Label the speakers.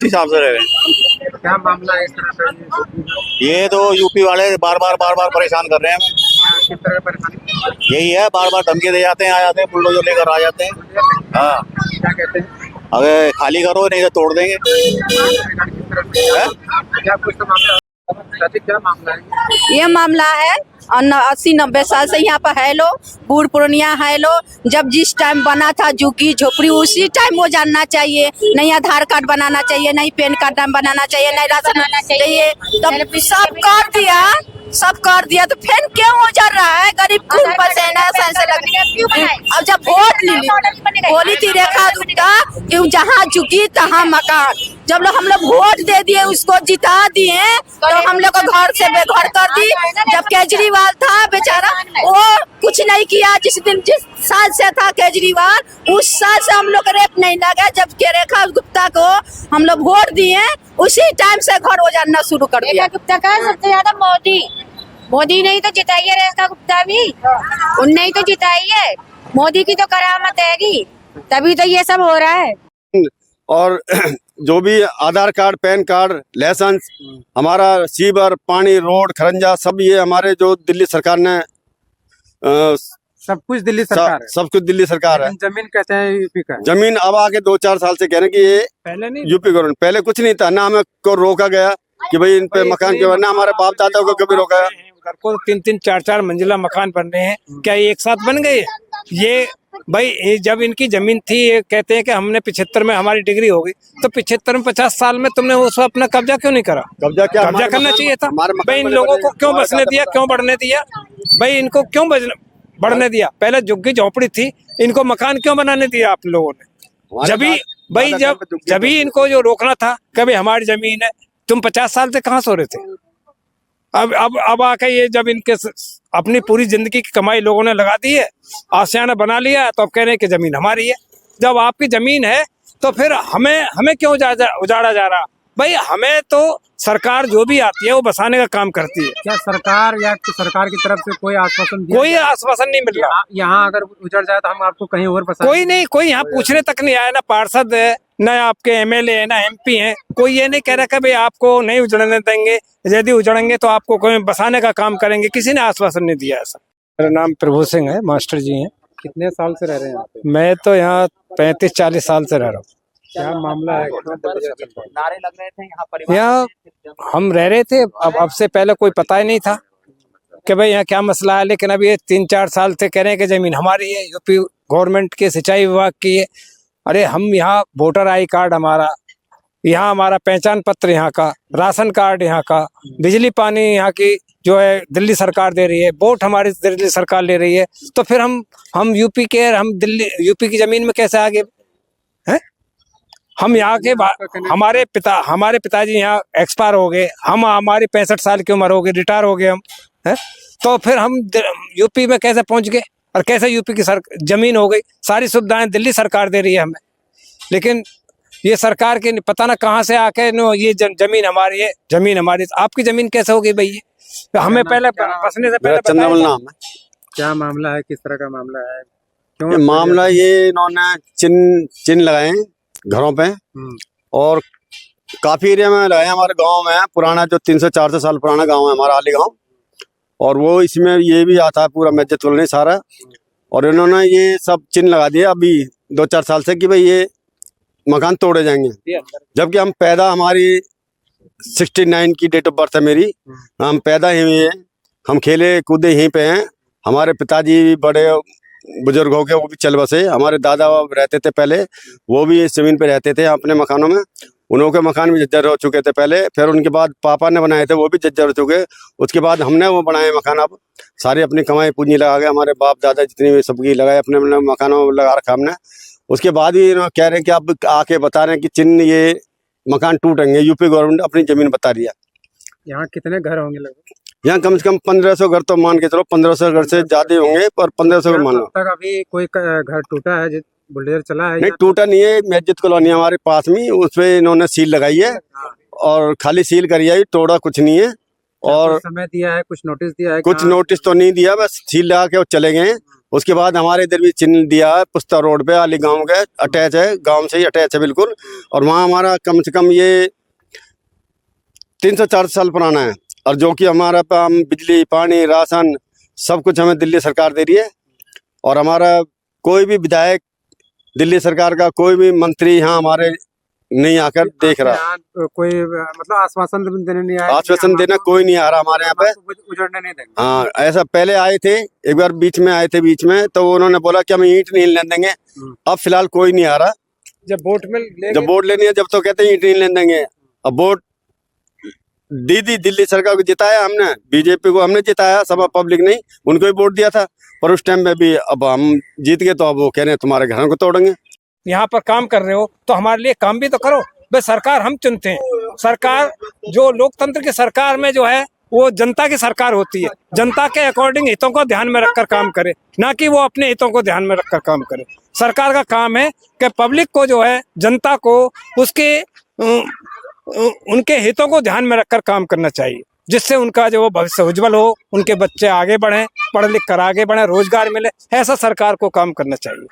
Speaker 1: हिसाब से रह रहे हैं।
Speaker 2: क्या मामला है इस तरह से?
Speaker 1: ये तो यूपी वाले बार बार परेशान कर रहे हैं हमें।
Speaker 2: किस तरह परेशानी?
Speaker 1: यही है, बार बार धमकी दे जाते हैं, आ जाते हैं, बुलडोजर लेकर आ जाते हैं। हाँ,
Speaker 2: क्या कहते हैं?
Speaker 1: अगर खाली करो नहीं तो तोड़ देंगे।
Speaker 2: किस तरह से? क्या कुछ तो मामला चाची, क्या मामला है?
Speaker 3: ये मामला है 80-90 साल से यहाँ पर है लो, बूढ़ पुरानिया है लो। जब जिस टाइम बना था झुग्गी झोपड़ी उसी टाइम वो जानना चाहिए। नहीं आधार कार्ड बनाना चाहिए, नहीं पैन कार्ड बनाना चाहिए, नहीं राशन बनाना चाहिए। तब सब कर दिया तो फिर क्यों उजड़ रहा है? गरीब खून पसीना से लग। अब जब वोट बोली थी रेखा गुप्ता कि जहाँ झुकी तहाँ मकान, जब लोग हम लोग वोट दे दिए, उसको जिता दिए, तो हम लोग को घर से बेघर कर दी। जब केजरीवाल था बेचारा, वो कुछ नहीं किया। जिस साल से था केजरीवाल, उस साल से हम लोग रेप नहीं लगा। जब के रेखा गुप्ता को हम लोग वोट दिए, उसी टाइम से घर उजाड़ना शुरू कर दिया।
Speaker 4: रेखा गुप्ता का सबसे ज्यादा मोदी नहीं तो जिताई है। रेखा गुप्ता भी उनने ही तो जिताई है। मोदी की तो करामत हैगी, तभी तो ये सब हो रहा है।
Speaker 5: और जो भी आधार कार्ड, पैन कार्ड, लाइसेंस, हमारा सीवर, पानी, रोड, खरंजा, सब ये हमारे जो दिल्ली सरकार ने
Speaker 2: सब कुछ दिल्ली सरकार है।
Speaker 5: सब कुछ दिल्ली सरकार है।
Speaker 2: जमीन कहते हैं यूपी का।
Speaker 5: जमीन अब आके 2-4 साल से कह रहे हैं कि ये
Speaker 2: पहले नहीं,
Speaker 5: यूपी गवर्नमेंट, पहले कुछ नहीं था ना। हमें को रोका गया कि भाई इन पे मकान के ना, हमारे बाप दादा को कभी रोका गया।
Speaker 6: घर को 3-3, 4-4 मंजिला मकान बन रहे हैं, क्या ये एक साथ बन गए? ये भाई ये जब इनकी जमीन थी, ये कहते हैं कि हमने 75 में हमारी डिग्री हो गई, तो 75 में 50 साल में तुमने वो अपना कब्जा क्यों नहीं करा? कब्जा करना चाहिए था भाई। इन लोगों को क्यों बसने दिया, क्यों बढ़ने दिया भाई? इनको क्यों बढ़ने दिया? पहले झुग्गी झोपड़ी थी, इनको मकान क्यों बनाने दिया आप लोगों ने? जब इनको जो रोकना था, कभी हमारी जमीन है। तुम 50 साल से कहाँ सो रहे थे? अब आके ये जब इनके अपनी पूरी जिंदगी की कमाई लोगों ने लगा दी है, आशियाना बना लिया, तो अब कह रहे हैं कि जमीन हमारी है। जब आपकी जमीन है तो फिर हमें क्यों उजाड़ा जा रहा भाई? हमें तो सरकार जो भी आती है वो बसाने का काम करती है।
Speaker 2: क्या सरकार या सरकार की तरफ से कोई आश्वासन
Speaker 6: कोई आश्वासन नहीं मिल रहा।
Speaker 2: यहाँ अगर उजड़ जाए तो हम आपको कहीं और बसा?
Speaker 6: कोई नहीं, कोई यहाँ पूछने तक नहीं आया। ना पार्षद है, न आपके एमएलए है, ना एमपी हैं। कोई ये नहीं कह रहा कि भाई आपको नहीं उजड़ने देंगे, यदि उजड़ेंगे तो आपको कोई बसाने का काम करेंगे। किसी ने आश्वासन नहीं दिया ऐसा। मेरा नाम प्रभु सिंह है, मास्टर जी हैं।
Speaker 2: कितने साल से रह रहे हैं यहाँ पे?
Speaker 6: मैं तो यहाँ 35-40 साल से रह रहा हूँ।
Speaker 2: क्या मामला है?
Speaker 1: नारे लग रहे थे यहाँ पर।
Speaker 6: यहाँ हम रह रहे थे, अब से पहले कोई पता ही नहीं था कि भाई यहाँ क्या मसला है। लेकिन अभी ये 3-4 साल से कह रहे हैं कि जमीन हमारी है, यूपी गवर्नमेंट के सिंचाई विभाग की है। अरे हम यहाँ वोटर आई कार्ड हमारा, यहाँ हमारा पहचान पत्र यहाँ का, राशन कार्ड यहाँ का, बिजली पानी यहाँ की जो है दिल्ली सरकार दे रही है, वोट हमारी दिल्ली सरकार ले रही है। तो फिर हम यूपी के, हम दिल्ली यूपी की जमीन में कैसे आगे हैं? हम यहाँ के हमारे पिताजी यहाँ एक्सपायर हो गए, हमारी 65 साल की उम्र हो गई, रिटायर हो गए हम हैं। तो फिर हम यूपी में कैसे पहुंच गए? और कैसे यूपी की जमीन हो गई? सारी सुविधाएं दिल्ली सरकार दे रही है हमें, लेकिन ये सरकार के पता ना कहाँ से आके ये जमीन हमारी है, जमीन हमारी। आपकी जमीन कैसे हो गई भाई? ये हमें पहले बसने से पहले
Speaker 5: चंद्रमल नाम है।
Speaker 2: क्या मामला है? किस तरह का मामला है?
Speaker 5: ये मामला ये इन्होंने चिन्ह लगाए हैं घरों पे, और काफी एरिया में लगाए। हमारे गांव में पुराना जो 300-400 साल पुराना गांव है हमारा आली गांव, और वो इसमें ये भी आता है पूरा मस्जिद नहीं सारा। और इन्होंने ये सब चिन्ह लगा दिया अभी 2-4 साल से कि भाई ये मकान तोड़े जाएंगे। जबकि हम पैदा, हमारी 69 की डेट ऑफ बर्थ है मेरी, हम पैदा ही हुए हैं, हम खेले कूदे यहीं पे हैं। हमारे पिताजी बड़े बुजुर्ग हो गए, वो भी चल बसे। हमारे दादा रहते थे पहले, वो भी इस जमीन पे रहते थे अपने मकानों में। उन्हों के मकान भी जर्जर हो चुके थे पहले, फिर उनके बाद पापा ने बनाए थे, वो भी जर्जर हो चुके। उसके बाद हमने वो बनाए मकान, अब सारी अपनी कमाई पूंजी लगा के, हमारे बाप दादा जितनी भी सबकी लगाए अपने मकानों में लगा रखा हमने। उसके बाद भी कह रहे हैं कि अब आके बता रहे हैं कि चिन्ह ये मकान टूटेंगे। यूपी गवर्नमेंट अपनी जमीन बता रही है।
Speaker 2: यहाँ कितने घर होंगे लगभग?
Speaker 5: यहाँ कम से कम 1500 घर तो मान के चलो, 1500 घर से ज्यादा होंगे, पर 1500 घर मान लो।
Speaker 2: तक अभी कोई घर टूटा है, बुलडोजर चला है?
Speaker 5: नहीं, टूटा नहीं है। मस्जिद कॉलोनी हमारे पास में, उसपे इन्होंने सील लगाई है, और खाली सील करी है, तोड़ा कुछ नहीं है। और
Speaker 2: समय दिया है, कुछ नोटिस दिया है?
Speaker 5: कुछ नोटिस तो नहीं दिया, बस सील लगा के वो चले गए। उसके बाद हमारे इधर भी चिन्ह दिया है पुस्ता रोड पे, आली गांव के अटैच है, गांव से ही अटैच है बिल्कुल। और वहाँ हमारा कम से कम ये 300-400 साल पुराना है। और जो कि हमारा हम बिजली, पानी, राशन सब कुछ हमें दिल्ली सरकार दे रही है। और हमारा कोई भी विधायक, दिल्ली सरकार का कोई भी मंत्री यहाँ हमारे नहीं आकर देख रहा।
Speaker 2: यहाँ कोई मतलब आश्वासन देने नहीं आया?
Speaker 5: आश्वासन देना कोई नहीं आ रहा हमारे यहाँ पे।
Speaker 2: उजड़ने नहीं देंगे।
Speaker 5: हाँ, ऐसा पहले आए थे एक बार, बीच में आए थे बीच में, तो उन्होंने बोला कि हम ईंट नहीं लेने देंगे। अब फिलहाल कोई नहीं आ रहा।
Speaker 6: जब वोट में
Speaker 5: जब वोट लेनी है जब तो कहते हैं ईंट नहीं लेने देंगे। अब वोट दीदी दिल्ली सरकार को जिताया हमने, बीजेपी को हमने जिताया, सब पब्लिक नहीं, उनको भी वोट दिया था। पर उस टाइम में भी अब हम जीत गए, तो अब वो कह रहे हैं तुम्हारे घरों को तोड़ेंगे।
Speaker 6: यहाँ पर काम कर रहे हो तो हमारे लिए काम भी तो करो। भाई सरकार हम चुनते हैं, सरकार जो लोकतंत्र की सरकार में जो है वो जनता की सरकार होती है। जनता के अकॉर्डिंग हितों को ध्यान में रखकर काम करे, ना कि वो अपने हितों को ध्यान में रखकर काम करे। सरकार का काम है कि पब्लिक को जो है, जनता को उसके उनके हितों को ध्यान में रखकर काम करना चाहिए, जिससे उनका जो भविष्य उज्जवल हो, उनके बच्चे आगे बढ़ें, पढ़ लिख कर आगे बढ़ें, रोजगार मिले। ऐसा सरकार को काम करना चाहिए।